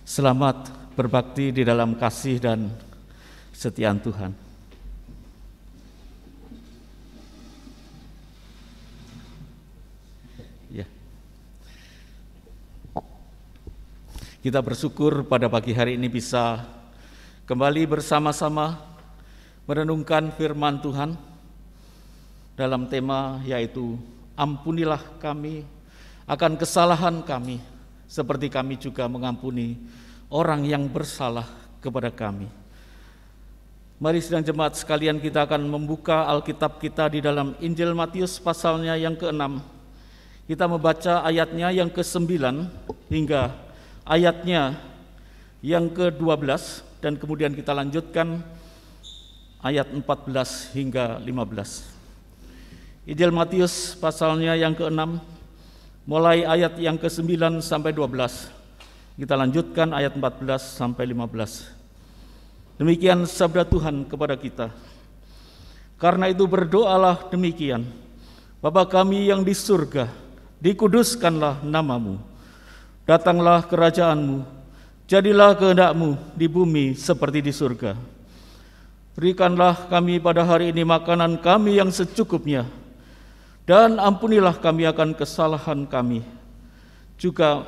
Selamat berbakti di dalam kasih dan kesetiaan Tuhan. Ya. Kita bersyukur pada pagi hari ini bisa kembali bersama-sama merenungkan firman Tuhan dalam tema yaitu ampunilah kami akan kesalahan kami, seperti kami juga mengampuni orang yang bersalah kepada kami. Mari sidang jemaat sekalian, kita akan membuka Alkitab kita di dalam Injil Matius pasalnya yang ke-6. Kita membaca ayatnya yang ke-9 hingga ayatnya yang ke-12, dan kemudian kita lanjutkan ayat 14 hingga 15. Injil Matius pasalnya yang ke-6, mulai ayat yang ke-9 sampai 12. Kita lanjutkan ayat 14 sampai 15. Demikian sabda Tuhan kepada kita. Karena itu berdoalah demikian: Bapa kami yang di surga, dikuduskanlah namamu. Datanglah kerajaanmu, jadilah kehendak-Mu di bumi seperti di surga. Berikanlah kami pada hari ini makanan kami yang secukupnya, dan ampunilah kami akan kesalahan kami, juga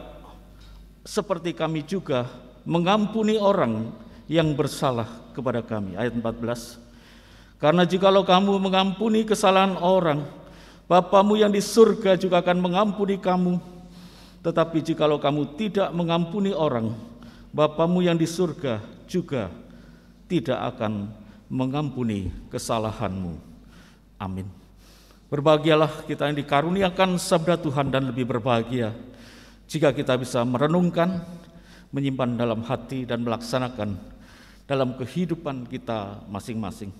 seperti kami juga mengampuni orang yang bersalah kepada kami. Ayat 14. Karena jikalau kamu mengampuni kesalahan orang, Bapamu yang di surga juga akan mengampuni kamu. Tetapi jikalau kamu tidak mengampuni orang, Bapamu yang di surga juga tidak akan mengampuni kesalahanmu. Amin. Berbahagialah kita yang dikaruniakan sabda Tuhan, dan lebih berbahagia jika kita bisa merenungkan, menyimpan dalam hati, dan melaksanakan dalam kehidupan kita masing-masing.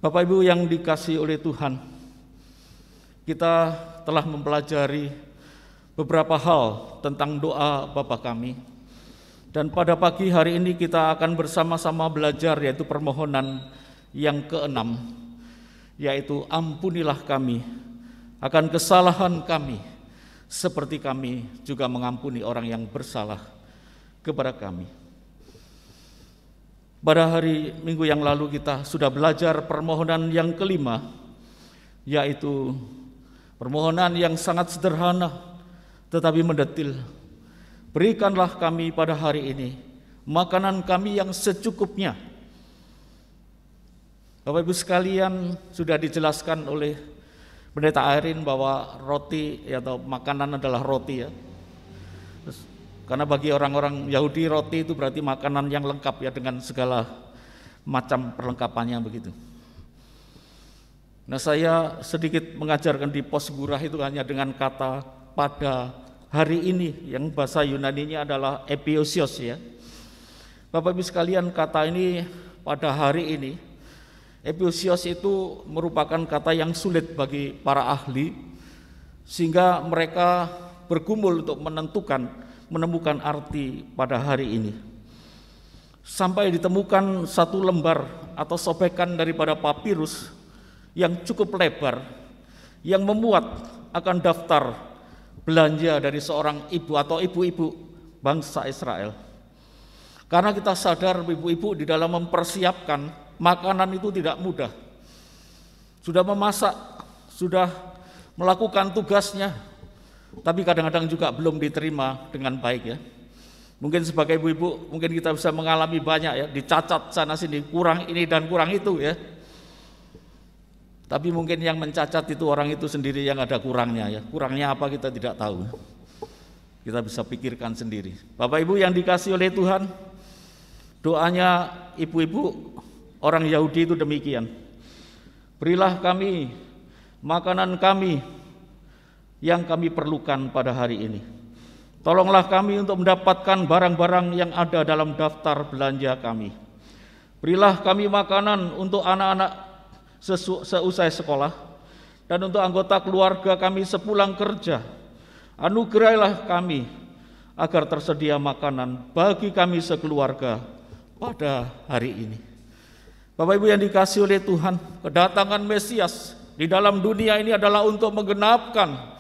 Bapak Ibu yang dikasihi oleh Tuhan, kita telah mempelajari beberapa hal tentang doa Bapa kami, dan pada pagi hari ini kita akan bersama-sama belajar yaitu permohonan yang ke-6, yaitu ampunilah kami akan kesalahan kami, seperti kami juga mengampuni orang yang bersalah kepada kami. Pada hari Minggu yang lalu kita sudah belajar permohonan yang kelima, yaitu permohonan yang sangat sederhana tetapi mendetil. Berikanlah kami pada hari ini makanan kami yang secukupnya. Bapak Ibu sekalian, sudah dijelaskan oleh Pendeta Airin bahwa roti atau makanan adalah roti ya. Karena bagi orang-orang Yahudi roti itu berarti makanan yang lengkap ya, dengan segala macam perlengkapannya begitu. Nah, saya sedikit mengajarkan di pos gurah itu hanya dengan kata pada hari ini, yang bahasa Yunaninya adalah epiosios ya. Bapak Ibu sekalian, kata ini pada hari ini, epiosios itu merupakan kata yang sulit bagi para ahli, sehingga mereka bergumul untuk menemukan arti pada hari ini. Sampai ditemukan satu lembar atau sobekan daripada papirus yang cukup lebar, yang memuat akan daftar belanja dari seorang ibu atau ibu-ibu bangsa Israel. Karena kita sadar ibu-ibu di dalam mempersiapkan makanan itu tidak mudah. Sudah memasak, sudah melakukan tugasnya, tapi kadang-kadang juga belum diterima dengan baik ya. Mungkin sebagai ibu-ibu, mungkin kita bisa mengalami banyak ya, dicacat sana sini, kurang ini dan kurang itu ya. Tapi mungkin yang mencacat itu orang itu sendiri yang ada kurangnya ya. Kurangnya apa kita tidak tahu. Kita bisa pikirkan sendiri. Bapak Ibu yang dikasihi oleh Tuhan, doanya ibu-ibu orang Yahudi itu demikian: berilah kami makanan kami yang kami perlukan pada hari ini. Tolonglah kami untuk mendapatkan barang-barang yang ada dalam daftar belanja kami. Berilah kami makanan untuk anak-anak seusai sekolah, dan untuk anggota keluarga kami sepulang kerja. Anugerahilah kami agar tersedia makanan bagi kami sekeluarga pada hari ini. Bapak Ibu yang dikasihi oleh Tuhan, kedatangan Mesias di dalam dunia ini adalah untuk menggenapkan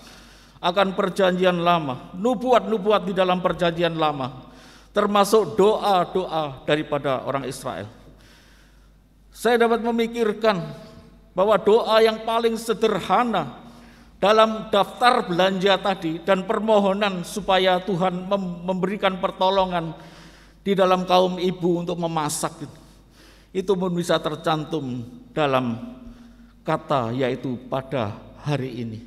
akan perjanjian lama, nubuat-nubuat di dalam perjanjian lama, termasuk doa-doa daripada orang Israel. Saya dapat memikirkan bahwa doa yang paling sederhana dalam daftar belanja tadi dan permohonan supaya Tuhan memberikan pertolongan di dalam kaum ibu untuk memasak, itu pun bisa tercantum dalam kata yaitu pada hari ini.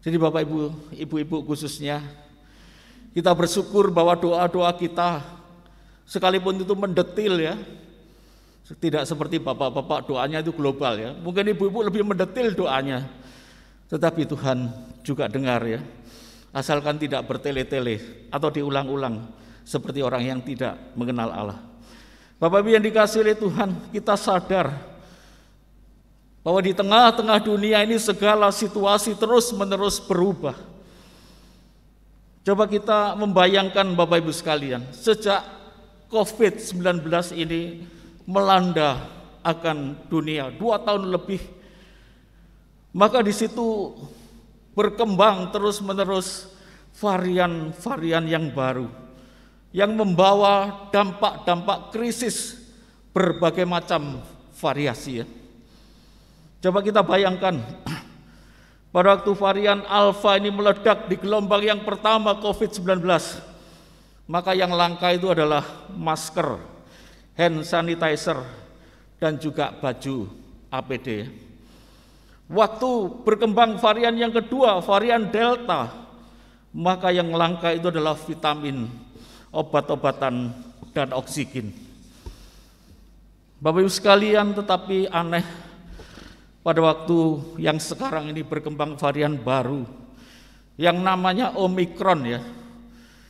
Jadi Bapak Ibu, ibu-ibu khususnya, kita bersyukur bahwa doa-doa kita sekalipun itu mendetil ya, tidak seperti bapak-bapak doanya itu global ya. Mungkin ibu-ibu lebih mendetil doanya, tetapi Tuhan juga dengar ya, asalkan tidak bertele-tele atau diulang-ulang seperti orang yang tidak mengenal Allah. Bapak Ibu yang dikasihi oleh Tuhan, kita sadar bahwa di tengah-tengah dunia ini segala situasi terus-menerus berubah. Coba kita membayangkan Bapak Ibu sekalian, sejak COVID-19 ini melanda akan dunia 2 tahun lebih, maka di situ berkembang terus-menerus varian-varian yang baru yang membawa dampak-dampak krisis berbagai macam variasi ya. Coba kita bayangkan pada waktu varian Alpha ini meledak di gelombang yang pertama COVID-19, maka yang langka itu adalah masker, hand sanitizer, dan juga baju APD. Waktu berkembang varian yang kedua, varian Delta, maka yang langka itu adalah vitamin, obat-obatan, dan oksigen. Bapak Ibu sekalian, tetapi aneh, pada waktu yang sekarang ini berkembang varian baru yang namanya Omikron ya,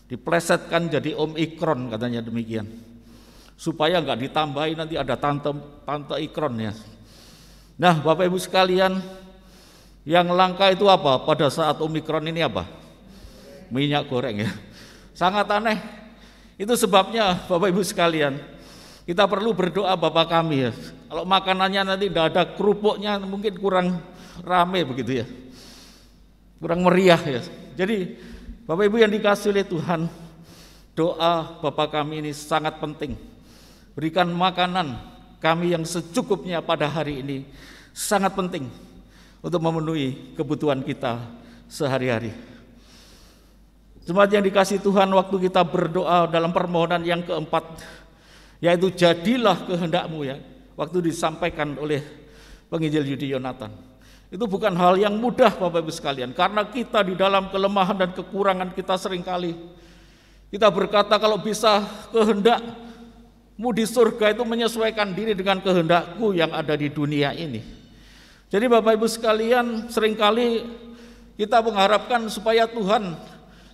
diplesetkan jadi Omikron katanya demikian, supaya nggak ditambahin nanti ada tante ikron ya. Nah Bapak Ibu sekalian, yang langka itu apa pada saat Omikron ini apa? Minyak goreng ya. Sangat aneh. Itu sebabnya Bapak Ibu sekalian, kita perlu berdoa Bapa kami ya. Kalau makanannya nanti tidak ada kerupuknya, mungkin kurang rame begitu ya, kurang meriah ya. Jadi Bapak Ibu yang dikasihi oleh Tuhan, doa Bapa kami ini sangat penting. Berikan makanan kami yang secukupnya pada hari ini, sangat penting untuk memenuhi kebutuhan kita sehari-hari. Jemaat yang dikasihi Tuhan, waktu kita berdoa dalam permohonan yang keempat, yaitu jadilah kehendak-Mu ya, waktu disampaikan oleh penginjil Yudi Yonatan, itu bukan hal yang mudah Bapak Ibu sekalian, karena kita di dalam kelemahan dan kekurangan kita seringkali kita berkata kalau bisa kehendak-Mu di surga itu menyesuaikan diri dengan kehendak-Ku yang ada di dunia ini. Jadi Bapak Ibu sekalian, seringkali kita mengharapkan supaya Tuhan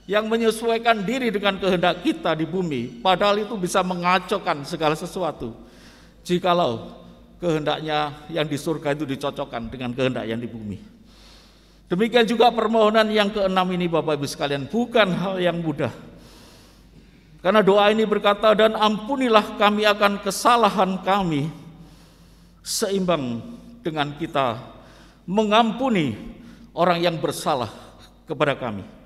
yang menyesuaikan diri dengan kehendak kita di bumi, padahal itu bisa mengacaukan segala sesuatu jikalau kehendaknya yang di surga itu dicocokkan dengan kehendak yang di bumi. Demikian juga permohonan yang keenam ini Bapak Ibu sekalian, bukan hal yang mudah. Karena doa ini berkata, dan ampunilah kami akan kesalahan kami, seimbang dengan kita mengampuni orang yang bersalah kepada kami.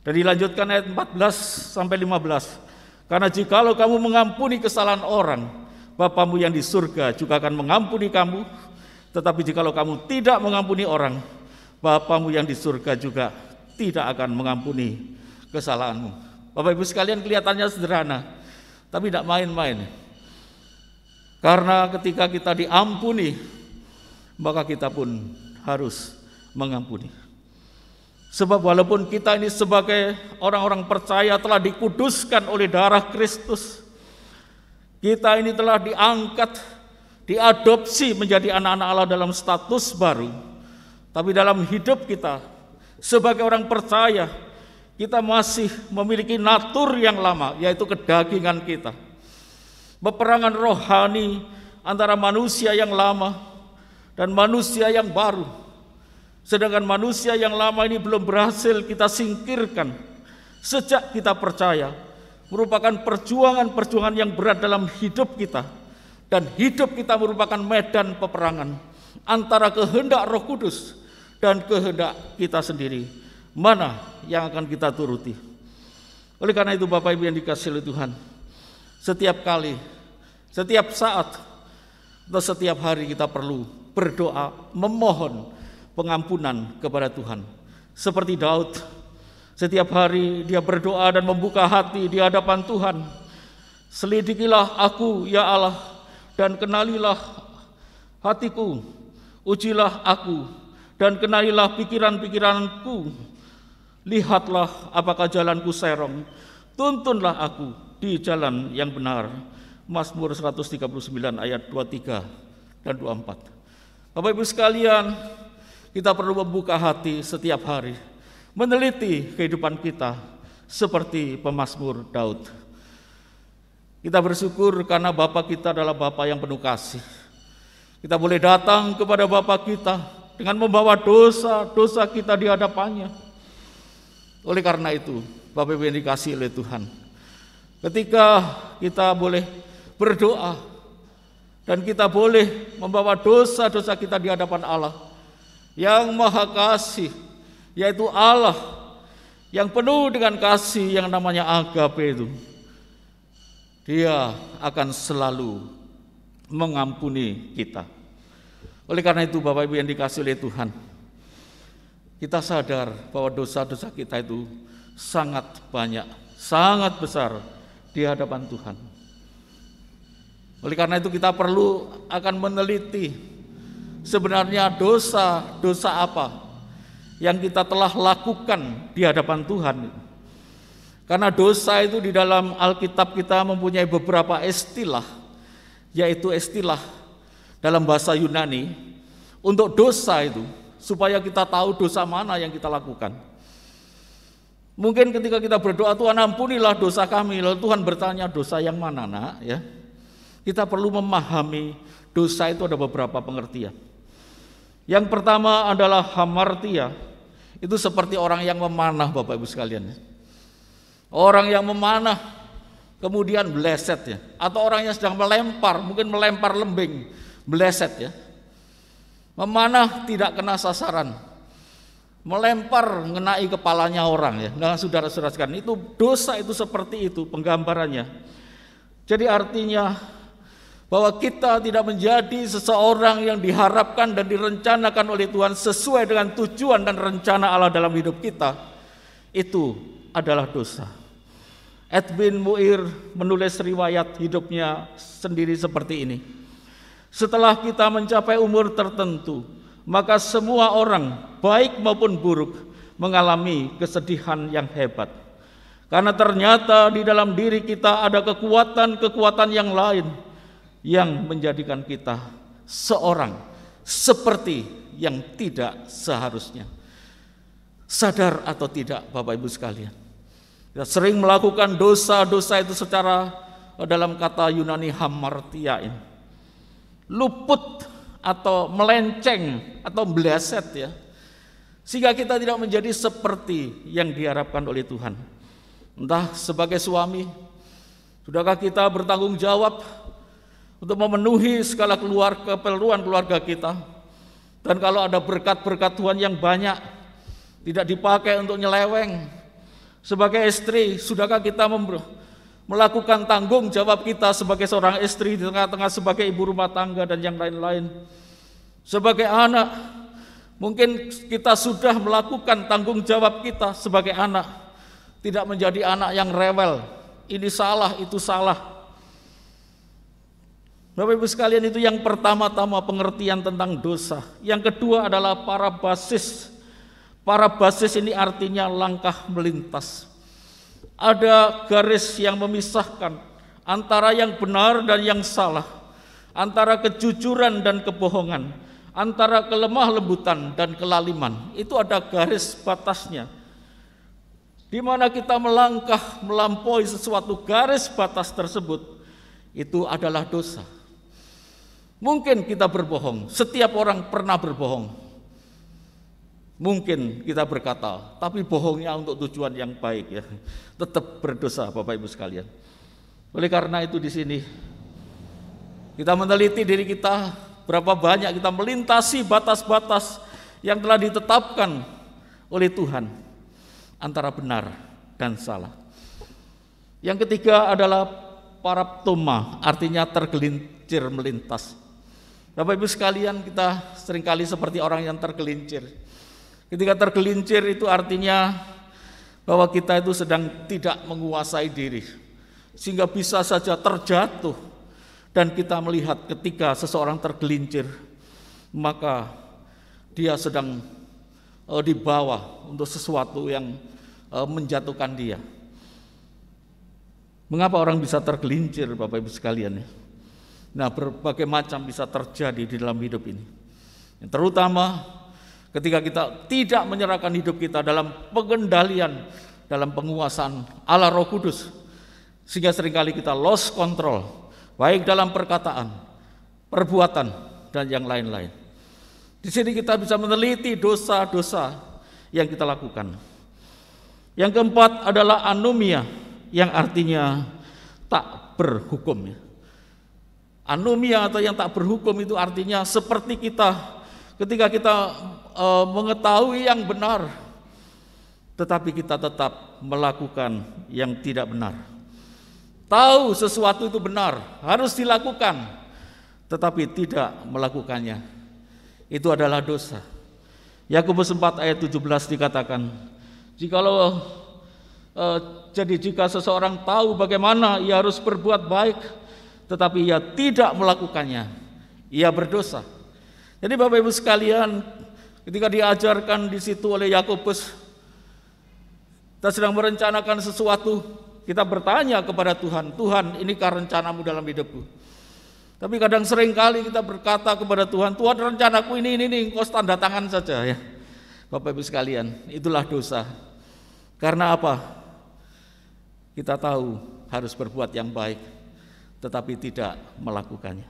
Dan dilanjutkan ayat 14-15. Karena jikalau kamu mengampuni kesalahan orang, Bapamu yang di surga juga akan mengampuni kamu. Tetapi jikalau kamu tidak mengampuni orang, Bapamu yang di surga juga tidak akan mengampuni kesalahanmu. Bapak Ibu sekalian, kelihatannya sederhana, tapi tidak main-main. Karena ketika kita diampuni, maka kita pun harus mengampuni. Sebab walaupun kita ini sebagai orang-orang percaya telah dikuduskan oleh darah Kristus, kita ini telah diangkat, diadopsi menjadi anak-anak Allah dalam status baru. Tapi dalam hidup kita sebagai orang percaya, kita masih memiliki natur yang lama, yaitu kedagingan kita. Peperangan rohani antara manusia yang lama dan manusia yang baru. Sedangkan manusia yang lama ini belum berhasil kita singkirkan sejak kita percaya, merupakan perjuangan-perjuangan yang berat dalam hidup kita. Dan hidup kita merupakan medan peperangan antara kehendak Roh Kudus dan kehendak kita sendiri. Mana yang akan kita turuti? Oleh karena itu Bapak Ibu yang dikasihi oleh Tuhan, setiap kali, setiap saat, atau setiap hari kita perlu berdoa, memohon pengampunan kepada Tuhan. Seperti Daud, setiap hari dia berdoa dan membuka hati di hadapan Tuhan. Selidikilah aku ya Allah, dan kenalilah hatiku. Ujilah aku dan kenalilah pikiran-pikiranku. Lihatlah apakah jalanku serong. Tuntunlah aku di jalan yang benar. Mazmur 139 ayat 23 dan 24. Bapak Ibu sekalian, kita perlu membuka hati setiap hari, meneliti kehidupan kita seperti pemazmur Daud. Kita bersyukur karena Bapa kita adalah Bapa yang penuh kasih. Kita boleh datang kepada Bapa kita dengan membawa dosa-dosa kita di hadapannya. Oleh karena itu, Bapak Ibu yang dikasihi oleh Tuhan, ketika kita boleh berdoa dan kita boleh membawa dosa-dosa kita di hadapan Allah yang Maha Kasih, yaitu Allah yang penuh dengan kasih yang namanya agape itu, Dia akan selalu mengampuni kita. Oleh karena itu Bapak Ibu yang dikasihi oleh Tuhan, kita sadar bahwa dosa-dosa kita itu sangat banyak, sangat besar di hadapan Tuhan. Oleh karena itu kita perlu akan meneliti sebenarnya dosa apa yang kita telah lakukan di hadapan Tuhan. Karena dosa itu di dalam Alkitab kita mempunyai beberapa istilah, yaitu istilah dalam bahasa Yunani untuk dosa itu, supaya kita tahu dosa mana yang kita lakukan. Mungkin ketika kita berdoa, Tuhan ampunilah dosa kami, lalu Tuhan bertanya, dosa yang mana nak? Ya, kita perlu memahami dosa itu ada beberapa pengertian. Yang pertama adalah hamartia, itu seperti orang yang memanah Bapak Ibu sekalian. Orang yang memanah kemudian meleset ya, atau orang yang sedang melempar, mungkin melempar lembing, meleset ya. Memanah tidak kena sasaran, melempar mengenai kepalanya orang ya. Nah, saudara-saudara sekalian, itu dosa itu seperti itu penggambarannya. Jadi artinya bahwa kita tidak menjadi seseorang yang diharapkan dan direncanakan oleh Tuhan sesuai dengan tujuan dan rencana Allah dalam hidup kita. Itu adalah dosa. Edwin Muir menulis riwayat hidupnya sendiri seperti ini. Setelah kita mencapai umur tertentu, maka semua orang, baik maupun buruk, mengalami kesedihan yang hebat. Karena ternyata di dalam diri kita ada kekuatan-kekuatan yang lain yang menjadikan kita seorang seperti yang tidak seharusnya. Sadar atau tidak Bapak Ibu sekalian, kita sering melakukan dosa-dosa itu secara dalam kata Yunani hamartia ini, luput atau melenceng atau meleset ya, sehingga kita tidak menjadi seperti yang diharapkan oleh Tuhan. Entah sebagai suami, sudahkah kita bertanggung jawab untuk memenuhi segala keperluan keluarga kita, dan kalau ada berkat-berkat Tuhan yang banyak tidak dipakai untuk nyeleweng. Sebagai istri, sudahkah kita melakukan tanggung jawab kita sebagai seorang istri di tengah-tengah sebagai ibu rumah tangga dan yang lain-lain. Sebagai anak, mungkin kita sudah melakukan tanggung jawab kita sebagai anak, tidak menjadi anak yang rewel, ini salah, itu salah. Bapak Ibu sekalian, itu yang pertama-tama pengertian tentang dosa. Yang kedua adalah parabasis. Parabasis ini artinya langkah melintas. Ada garis yang memisahkan antara yang benar dan yang salah, antara kejujuran dan kebohongan, antara kelemah lembutan dan kelaliman. Itu ada garis batasnya, di mana kita melangkah melampaui sesuatu garis batas tersebut, itu adalah dosa. Mungkin kita berbohong, setiap orang pernah berbohong. Mungkin kita berkata, tapi bohongnya untuk tujuan yang baik ya, tetap berdosa Bapak Ibu sekalian. Oleh karena itu di sini kita meneliti diri kita, berapa banyak kita melintasi batas-batas yang telah ditetapkan oleh Tuhan antara benar dan salah. Yang ketiga adalah paraptoma, artinya tergelincir melintas. Bapak Ibu sekalian, kita seringkali seperti orang yang tergelincir. Ketika tergelincir itu artinya bahwa kita itu sedang tidak menguasai diri, sehingga bisa saja terjatuh. Dan kita melihat ketika seseorang tergelincir, maka dia sedang dibawa untuk sesuatu yang menjatuhkan dia. Mengapa orang bisa tergelincir, Bapak Ibu sekalian? Nah, berbagai macam bisa terjadi di dalam hidup ini. Terutama ketika kita tidak menyerahkan hidup kita dalam pengendalian, dalam penguasaan Allah Roh Kudus, sehingga seringkali kita lost control, baik dalam perkataan, perbuatan, dan yang lain-lain. Di sini kita bisa meneliti dosa-dosa yang kita lakukan. Yang keempat adalah anomia, yang artinya tak berhukum. Anomia atau yang tak berhukum itu artinya seperti kita ketika kita mengetahui yang benar, tetapi kita tetap melakukan yang tidak benar. Tahu sesuatu itu benar, harus dilakukan, tetapi tidak melakukannya. Itu adalah dosa. Yakobus 4 ayat 17 dikatakan, jika seseorang tahu bagaimana ia harus berbuat baik, tetapi ia tidak melakukannya, ia berdosa. Jadi Bapak Ibu sekalian, ketika diajarkan di situ oleh Yakobus, kita sedang merencanakan sesuatu, kita bertanya kepada Tuhan, Tuhan, inikah rencanamu dalam hidupku? Tapi kadang sering kali kita berkata kepada Tuhan, Tuhan, rencanaku ini, engkau tanda tangan saja ya. Bapak Ibu sekalian, itulah dosa. Karena apa? Kita tahu harus berbuat yang baik, tetapi tidak melakukannya.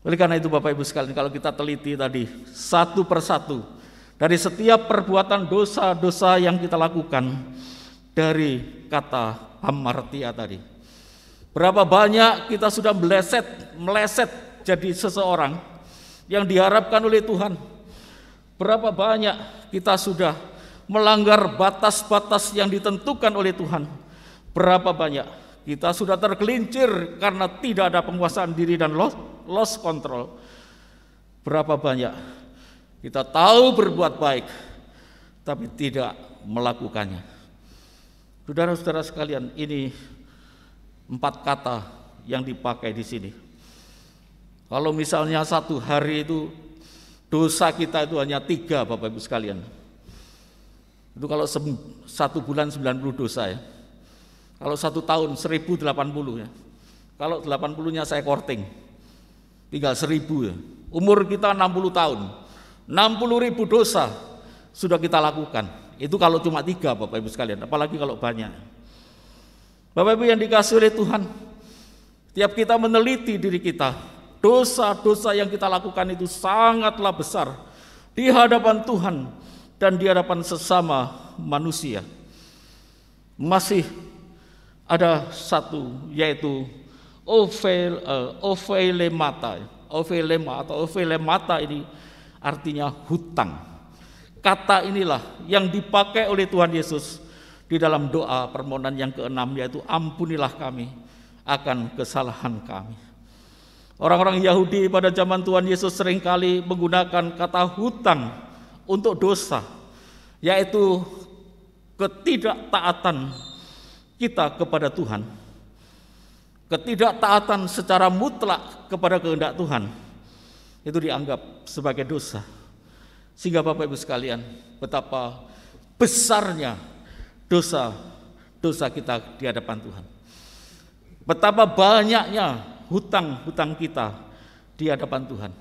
Oleh karena itu Bapak Ibu sekalian, kalau kita teliti tadi satu persatu dari setiap perbuatan dosa-dosa yang kita lakukan, dari kata hamartia tadi, berapa banyak kita sudah meleset jadi seseorang yang diharapkan oleh Tuhan. Berapa banyak kita sudah melanggar batas-batas yang ditentukan oleh Tuhan. Berapa banyak kita sudah tergelincir karena tidak ada penguasaan diri dan lost control. Berapa banyak kita tahu berbuat baik tapi tidak melakukannya. Saudara-saudara sekalian, ini 4 kata yang dipakai di sini. Kalau misalnya satu hari itu dosa kita itu hanya 3, Bapak Ibu sekalian. Itu kalau 1 bulan 90 dosa ya. Kalau 1 tahun 1080 ya. Kalau 80-nya saya korting, tinggal 1000 ya. Umur kita 60 tahun, 60.000 dosa sudah kita lakukan. Itu kalau cuma 3, Bapak Ibu sekalian, apalagi kalau banyak. Bapak Ibu yang dikasihi oleh Tuhan, tiap kita meneliti diri kita, dosa-dosa yang kita lakukan itu sangatlah besar di hadapan Tuhan dan di hadapan sesama manusia. Masih ada satu, yaitu ofelemata. Ofelemata ini artinya hutang. Kata inilah yang dipakai oleh Tuhan Yesus di dalam doa permohonan yang ke-6, yaitu ampunilah kami akan kesalahan kami. Orang-orang Yahudi pada zaman Tuhan Yesus seringkali menggunakan kata hutang untuk dosa, yaitu ketidaktaatan kita kepada Tuhan, ketidaktaatan secara mutlak kepada kehendak Tuhan, itu dianggap sebagai dosa. Sehingga Bapak Ibu sekalian, betapa besarnya dosa kita di hadapan Tuhan. Betapa banyaknya hutang-hutang kita di hadapan Tuhan.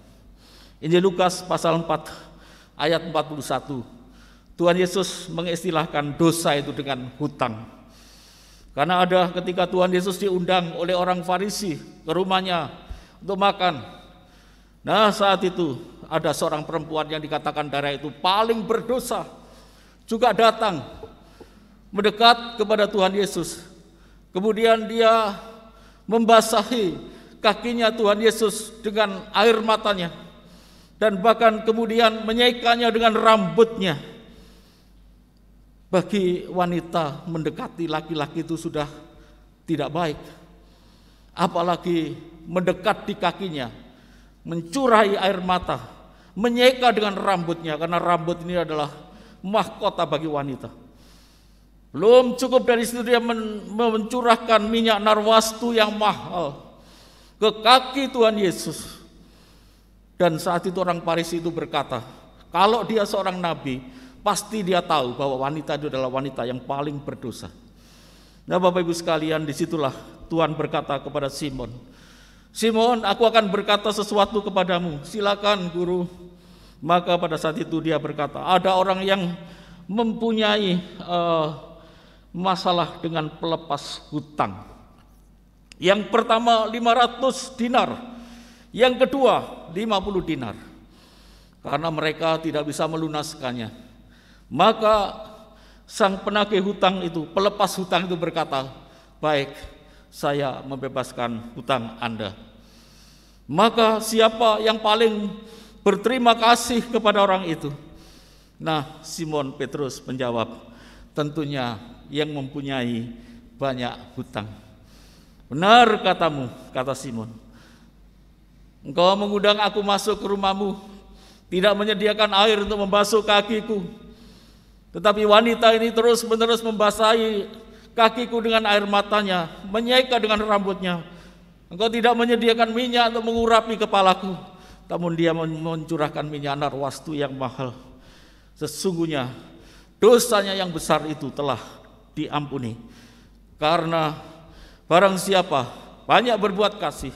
Injil Lukas pasal 4 ayat 41. Tuhan Yesus mengistilahkan dosa itu dengan hutang. Karena ada ketika Tuhan Yesus diundang oleh orang Farisi ke rumahnya untuk makan. Nah, saat itu ada seorang perempuan yang dikatakan darah itu paling berdosa juga datang mendekat kepada Tuhan Yesus. Kemudian dia membasahi kakinya Tuhan Yesus dengan air matanya dan bahkan kemudian menyaikannya dengan rambutnya. Bagi wanita mendekati laki-laki itu sudah tidak baik. Apalagi mendekat di kakinya, mencurahi air mata, menyeka dengan rambutnya, karena rambut ini adalah mahkota bagi wanita. Belum cukup dari situ, dia mencurahkan minyak narwastu yang mahal ke kaki Tuhan Yesus. Dan saat itu orang Farisi itu berkata, kalau dia seorang nabi, pasti dia tahu bahwa wanita itu adalah wanita yang paling berdosa. Nah, Bapak Ibu sekalian, disitulah Tuhan berkata kepada Simon, Simon, aku akan berkata sesuatu kepadamu, silakan guru. Maka pada saat itu dia berkata, ada orang yang mempunyai masalah dengan pelepas hutang. Yang pertama 500 dinar, yang kedua 50 dinar. Karena mereka tidak bisa melunaskannya, maka sang penagih hutang itu, pelepas hutang itu berkata, baik, saya membebaskan hutang Anda. Maka siapa yang paling berterima kasih kepada orang itu? Nah, Simon Petrus menjawab, tentunya yang mempunyai banyak hutang. Benar katamu, kata Simon. Engkau mengundang aku masuk ke rumahmu, tidak menyediakan air untuk membasuh kakiku, tetapi wanita ini terus-menerus membasahi kakiku dengan air matanya, menyeka dengan rambutnya. Engkau tidak menyediakan minyak untuk mengurapi kepalaku, namun dia mencurahkan minyak narwastu yang mahal. Sesungguhnya dosanya yang besar itu telah diampuni, karena barang siapa banyak berbuat kasih,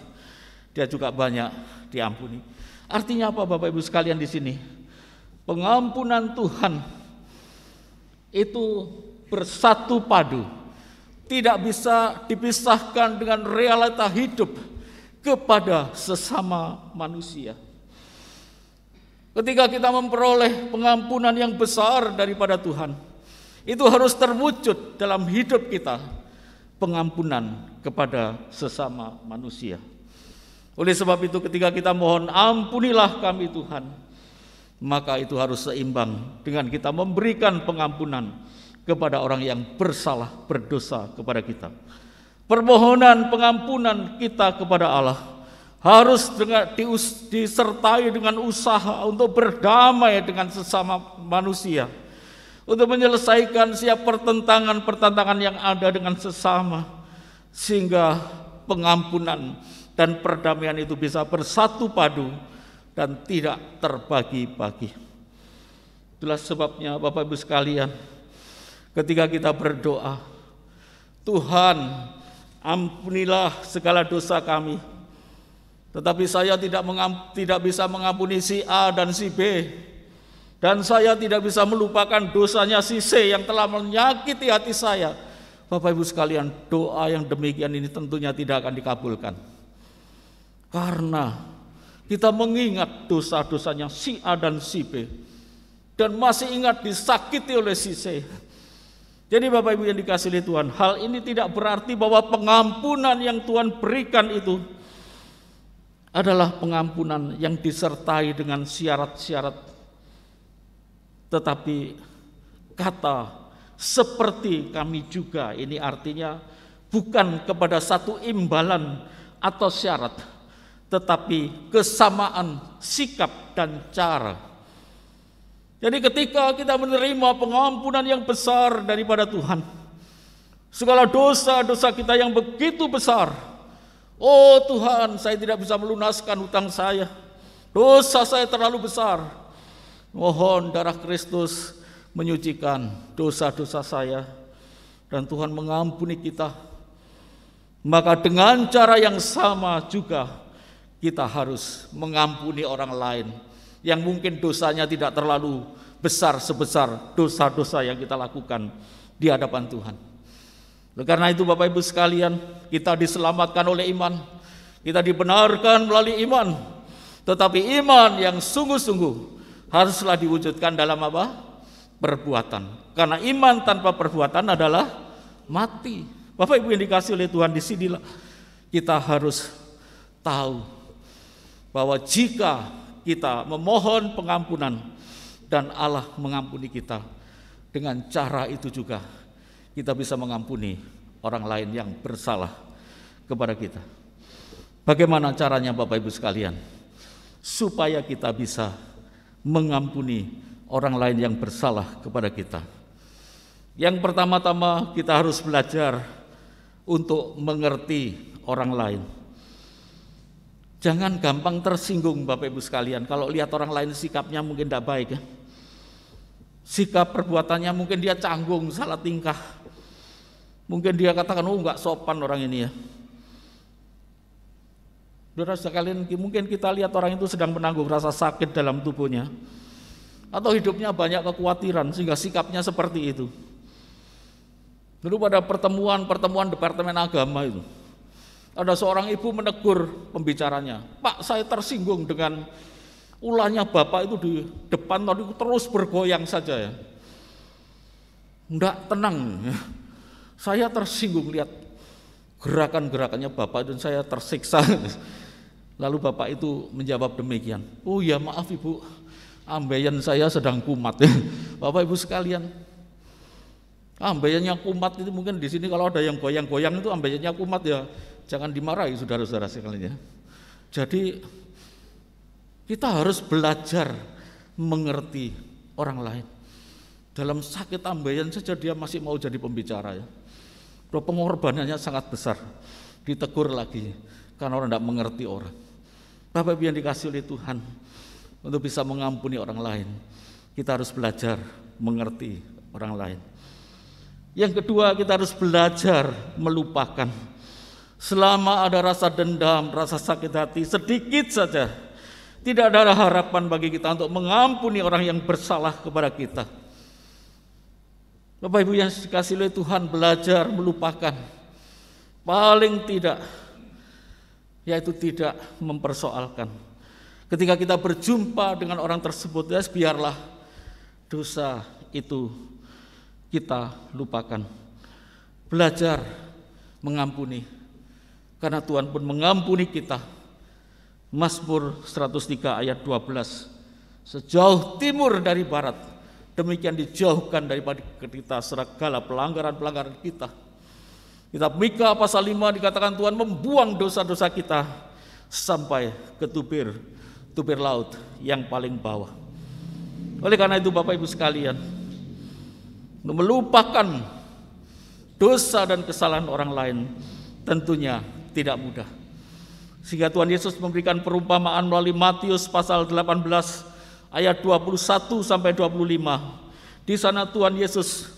dia juga banyak diampuni. Artinya apa, Bapak Ibu sekalian di sini? Pengampunan Tuhan itu bersatu padu, tidak bisa dipisahkan dengan realita hidup kepada sesama manusia. Ketika kita memperoleh pengampunan yang besar daripada Tuhan, itu harus terwujud dalam hidup kita, pengampunan kepada sesama manusia. Oleh sebab itu ketika kita mohon ampunilah kami Tuhan, maka itu harus seimbang dengan kita memberikan pengampunan kepada orang yang bersalah, berdosa kepada kita. Permohonan pengampunan kita kepada Allah harus disertai dengan usaha untuk berdamai dengan sesama manusia, untuk menyelesaikan setiap pertentangan-pertentangan yang ada dengan sesama, sehingga pengampunan dan perdamaian itu bisa bersatu padu dan tidak terbagi-bagi. Itulah sebabnya Bapak Ibu sekalian, ketika kita berdoa, Tuhan ampunilah segala dosa kami, tetapi saya tidak bisa mengampuni si A dan si B, dan saya tidak bisa melupakan dosanya si C yang telah menyakiti hati saya. Bapak Ibu sekalian, doa yang demikian ini tentunya tidak akan dikabulkan, karena kita mengingat dosa-dosanya si A dan si B, dan masih ingat disakiti oleh si C. Jadi Bapak Ibu yang dikasihi Tuhan, hal ini tidak berarti bahwa pengampunan yang Tuhan berikan itu adalah pengampunan yang disertai dengan syarat-syarat. Tetapi kata seperti kami juga ini artinya bukan kepada satu imbalan atau syarat, tetapi kesamaan sikap dan cara. Jadi ketika kita menerima pengampunan yang besar daripada Tuhan, segala dosa-dosa kita yang begitu besar, oh Tuhan, saya tidak bisa melunaskan hutang saya, dosa saya terlalu besar, mohon darah Kristus menyucikan dosa-dosa saya, dan Tuhan mengampuni kita. Maka dengan cara yang sama juga kita harus mengampuni orang lain yang mungkin dosanya tidak terlalu besar sebesar dosa-dosa yang kita lakukan di hadapan Tuhan. Karena itu Bapak Ibu sekalian, kita diselamatkan oleh iman, kita dibenarkan melalui iman. Tetapi iman yang sungguh-sungguh haruslah diwujudkan dalam apa? Perbuatan. Karena iman tanpa perbuatan adalah mati. Bapak Ibu yang dikasihi oleh Tuhan, disinilah kita harus tahu bahwa jika kita memohon pengampunan dan Allah mengampuni kita, dengan cara itu juga kita bisa mengampuni orang lain yang bersalah kepada kita. Bagaimana caranya Bapak Ibu sekalian? Supaya kita bisa mengampuni orang lain yang bersalah kepada kita. Yang pertama-tama kita harus belajar untuk mengerti orang lain. Jangan gampang tersinggung Bapak Ibu sekalian. Kalau lihat orang lain sikapnya mungkin tidak baik ya. Sikap perbuatannya mungkin dia canggung, salah tingkah. Mungkin dia katakan, oh enggak sopan orang ini ya. Saudara sekalian, mungkin kita lihat orang itu sedang menanggung rasa sakit dalam tubuhnya. Atau hidupnya banyak kekhawatiran sehingga sikapnya seperti itu. Dulu pada pertemuan Departemen Agama itu, ada seorang ibu menegur pembicaranya, Pak, saya tersinggung dengan ulahnya Bapak itu di depan tadi terus bergoyang saja ya. Enggak tenang ya. Saya tersinggung lihat gerakan-gerakannya Bapak dan saya tersiksa. Lalu Bapak itu menjawab demikian, oh ya maaf Ibu, ambeien saya sedang kumat ya. Bapak Ibu sekalian, ambeiannya kumat itu mungkin di sini kalau ada yang goyang-goyang itu ambeiannya kumat ya, jangan dimarahi saudara-saudara sekalian ya. Jadi kita harus belajar mengerti orang lain. Dalam sakit ambeian saja dia masih mau jadi pembicara ya. Pengorbanannya sangat besar. Ditegur lagi karena orang tidak mengerti orang. Bapak Ibu yang dikasihi oleh Tuhan, untuk bisa mengampuni orang lain, kita harus belajar mengerti orang lain. Yang kedua, kita harus belajar melupakan. Selama ada rasa dendam, rasa sakit hati sedikit saja, tidak ada harapan bagi kita untuk mengampuni orang yang bersalah kepada kita. Bapak Ibu yang dikasihi oleh Tuhan, belajar melupakan. Paling tidak, yaitu tidak mempersoalkan. Ketika kita berjumpa dengan orang tersebut, ya biarlah dosa itu kita lupakan. Belajar mengampuni, karena Tuhan pun mengampuni kita. Mazmur 103 ayat 12, sejauh timur dari barat, demikian dijauhkan daripada kita segala pelanggaran-pelanggaran kita. Kitab Mika pasal 5 dikatakan Tuhan membuang dosa-dosa kita sampai ke tubir laut yang paling bawah. Oleh karena itu Bapak Ibu sekalian, melupakan dosa dan kesalahan orang lain tentunya tidak mudah. Sehingga Tuhan Yesus memberikan perumpamaan melalui Matius pasal 18 ayat 21 sampai 25. Di sana Tuhan Yesus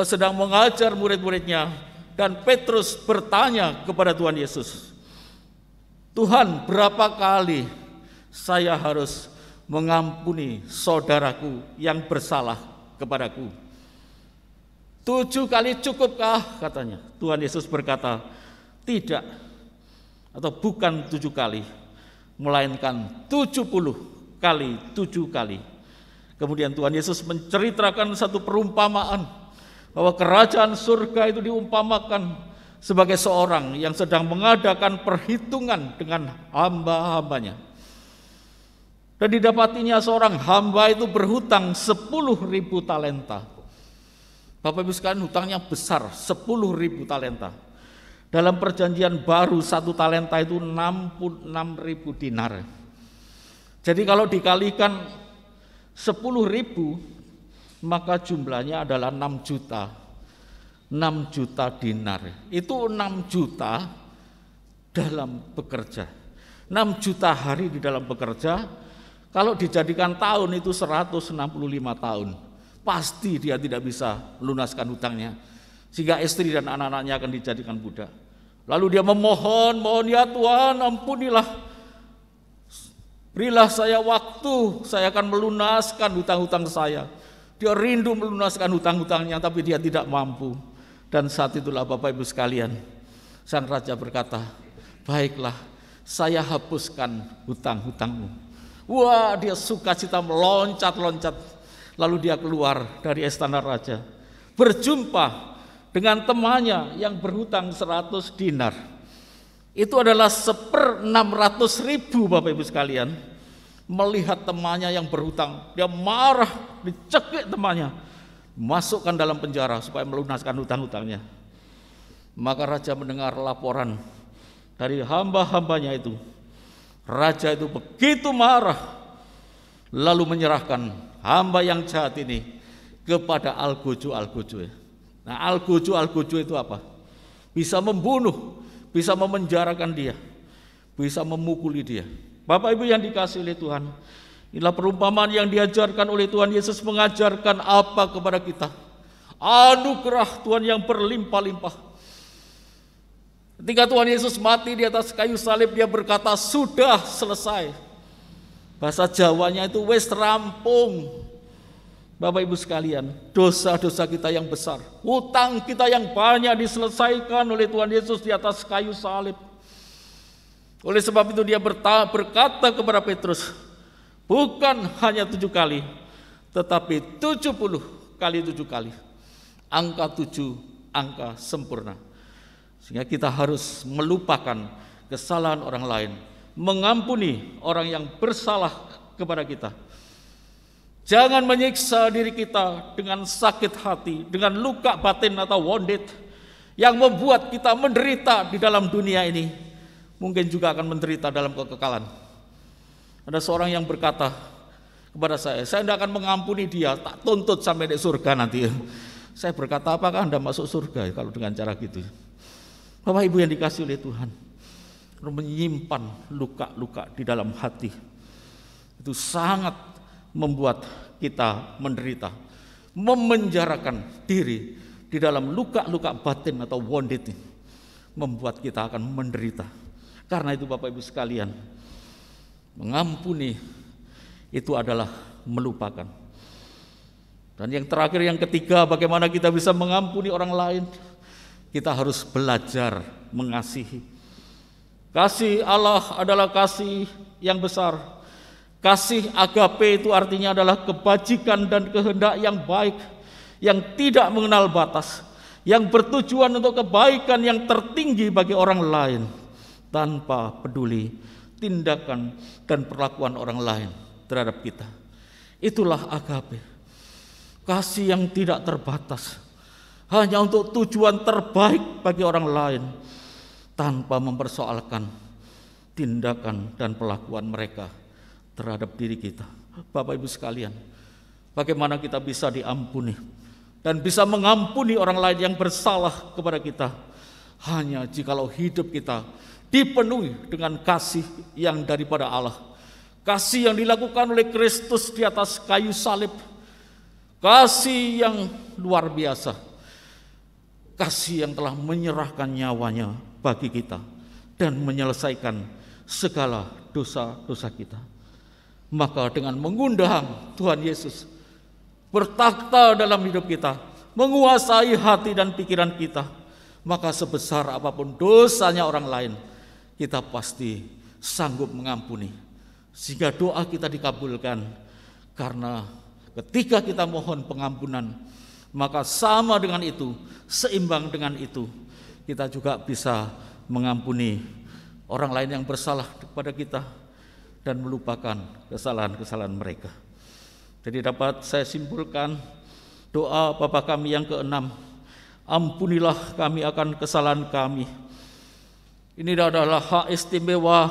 sedang mengajar murid-muridnya dan Petrus bertanya kepada Tuhan Yesus, Tuhan, berapa kali saya harus mengampuni saudaraku yang bersalah kepadaku? 7 kali cukupkah? Katanya. Tuhan Yesus berkata, tidak, atau bukan 7 kali, melainkan 70 kali 7 kali. Kemudian Tuhan Yesus menceritakan satu perumpamaan bahwa kerajaan surga itu diumpamakan sebagai seorang yang sedang mengadakan perhitungan dengan hamba-hambanya. Dan didapatinya seorang hamba itu berhutang 10.000 talenta. Bapak Ibu sekalian, hutangnya besar, 10.000 talenta. Dalam perjanjian baru 1 talenta itu 66.000 dinar. Jadi kalau dikalikan 10.000, maka jumlahnya adalah 6 juta. 6 juta dinar. Itu 6 juta dalam bekerja. 6 juta hari di dalam bekerja. Kalau dijadikan tahun itu 165 tahun. Pasti dia tidak bisa melunaskan hutangnya. Sehingga istri dan anak-anaknya akan dijadikan budak. Lalu dia mohon ya Tuhan, ampunilah. Berilah saya waktu, saya akan melunaskan hutang-hutang saya. Dia rindu melunaskan hutang-hutangnya, tapi dia tidak mampu. Dan saat itulah Bapak Ibu sekalian, sang raja berkata, baiklah, saya hapuskan hutang-hutangmu. Wah, dia sukacita meloncat-loncat. Lalu dia keluar dari istana raja, berjumpa dengan temannya yang berhutang 100 dinar. Itu adalah 1/600.000 Bapak Ibu sekalian. Melihat temannya yang berhutang, dia marah, dicekik temannya, masukkan dalam penjara supaya melunaskan hutang-hutangnya. Maka raja mendengar laporan dari hamba-hambanya itu. Raja itu begitu marah, lalu menyerahkan hamba yang jahat ini kepada algojo-algojo. Nah, algojo-algojo itu apa? Bisa membunuh, bisa memenjarakan dia, bisa memukuli dia. Bapak Ibu yang dikasihi oleh Tuhan, inilah perumpamaan yang diajarkan oleh Tuhan Yesus, mengajarkan apa kepada kita? Anugerah Tuhan yang berlimpah-limpah. Ketika Tuhan Yesus mati di atas kayu salib, dia berkata, sudah selesai. Bahasa Jawanya itu wis rampung. Bapak Ibu sekalian, dosa-dosa kita yang besar, hutang kita yang banyak diselesaikan oleh Tuhan Yesus di atas kayu salib. Oleh sebab itu dia berkata kepada Petrus, bukan hanya 7 kali, tetapi 70 kali 7 kali. Angka 7, angka sempurna. Sehingga kita harus melupakan kesalahan orang lain, mengampuni orang yang bersalah kepada kita. Jangan menyiksa diri kita dengan sakit hati, dengan luka batin atau wounded yang membuat kita menderita di dalam dunia ini, mungkin juga akan menderita dalam kekekalan. Ada seorang yang berkata kepada saya tidak akan mengampuni dia, tak tuntut sampai di surga nanti. Saya berkata, apakah Anda masuk surga kalau dengan cara gitu? Bapak Ibu yang dikasihi oleh Tuhan, menyimpan luka-luka di dalam hati itu sangat membuat kita menderita, memenjarakan diri di dalam luka-luka batin atau wounded ini, membuat kita akan menderita. Karena itu Bapak Ibu sekalian, mengampuni itu adalah melupakan. Dan yang terakhir, yang ketiga, bagaimana kita bisa mengampuni orang lain? Kita harus belajar mengasihi. Kasih Allah adalah kasih yang besar. Kasih agape itu artinya adalah kebajikan dan kehendak yang baik, yang tidak mengenal batas, yang bertujuan untuk kebaikan yang tertinggi bagi orang lain, tanpa peduli tindakan dan perlakuan orang lain terhadap kita. Itulah agape. Kasih yang tidak terbatas, hanya untuk tujuan terbaik bagi orang lain, tanpa mempersoalkan tindakan dan perlakuan mereka terhadap diri kita. Bapak Ibu sekalian, bagaimana kita bisa diampuni dan bisa mengampuni orang lain yang bersalah kepada kita? Hanya jikalau hidup kita dipenuhi dengan kasih yang daripada Allah, kasih yang dilakukan oleh Kristus di atas kayu salib, kasih yang luar biasa, kasih yang telah menyerahkan nyawanya bagi kita dan menyelesaikan segala dosa-dosa kita. Maka dengan mengundang Tuhan Yesus bertakhta dalam hidup kita, menguasai hati dan pikiran kita, maka sebesar apapun dosanya orang lain, kita pasti sanggup mengampuni, sehingga doa kita dikabulkan. Karena ketika kita mohon pengampunan, maka sama dengan itu, seimbang dengan itu, kita juga bisa mengampuni orang lain yang bersalah kepada kita dan melupakan kesalahan-kesalahan mereka. Jadi dapat saya simpulkan doa Bapa kami yang ke-6, ampunilah kami akan kesalahan kami. Ini adalah hak istimewa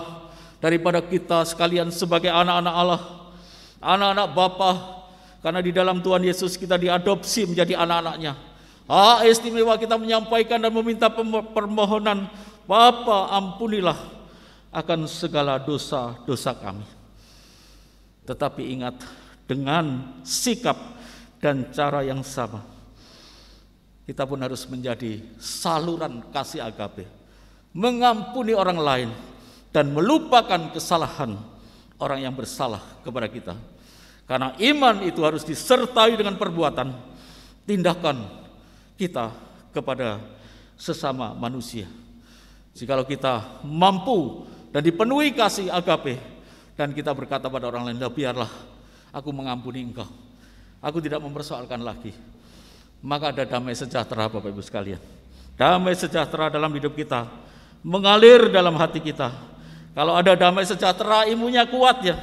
daripada kita sekalian sebagai anak-anak Allah, anak-anak Bapa, karena di dalam Tuhan Yesus kita diadopsi menjadi anak-anaknya. Hak istimewa kita menyampaikan dan meminta permohonan, Bapa ampunilah akan segala dosa-dosa kami. Tetapi ingat, dengan sikap dan cara yang sama, kita pun harus menjadi saluran kasih agape, mengampuni orang lain dan melupakan kesalahan orang yang bersalah kepada kita. Karena iman itu harus disertai dengan perbuatan, tindakan kita kepada sesama manusia. Jikalau kita mampu dan dipenuhi kasih agape, dan kita berkata pada orang lain, biarlah aku mengampuni engkau, aku tidak mempersoalkan lagi, maka ada damai sejahtera Bapak Ibu sekalian. Damai sejahtera dalam hidup kita mengalir dalam hati kita. Kalau ada damai sejahtera, imunnya kuat ya.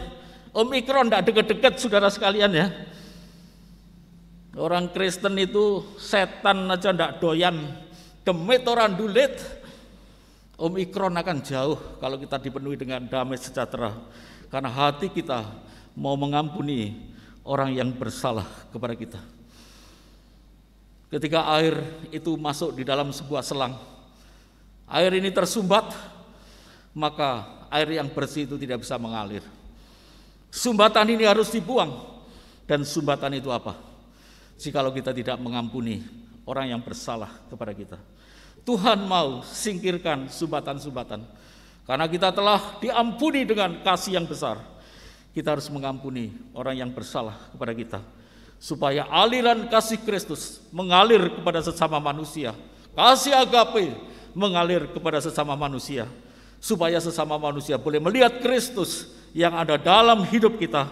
Omikron tidak deket-deket saudara sekalian ya. Orang Kristen itu setan aja tidak doyan demetorandulit, Omikron akan jauh kalau kita dipenuhi dengan damai sejahtera. Karena hati kita mau mengampuni orang yang bersalah kepada kita. Ketika air itu masuk di dalam sebuah selang, air ini tersumbat, maka air yang bersih itu tidak bisa mengalir. Sumbatan ini harus dibuang. Dan sumbatan itu apa? Jikalau kita tidak mengampuni orang yang bersalah kepada kita. Tuhan mau singkirkan sumbatan-sumbatan. Karena kita telah diampuni dengan kasih yang besar. Kita harus mengampuni orang yang bersalah kepada kita. Supaya aliran kasih Kristus mengalir kepada sesama manusia. Kasih agape mengalir kepada sesama manusia. Supaya sesama manusia boleh melihat Kristus yang ada dalam hidup kita.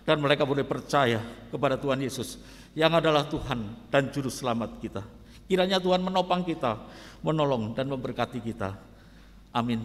Dan mereka boleh percaya kepada Tuhan Yesus yang adalah Tuhan dan Juru Selamat kita. Kiranya Tuhan menopang kita, menolong dan memberkati kita. Amin.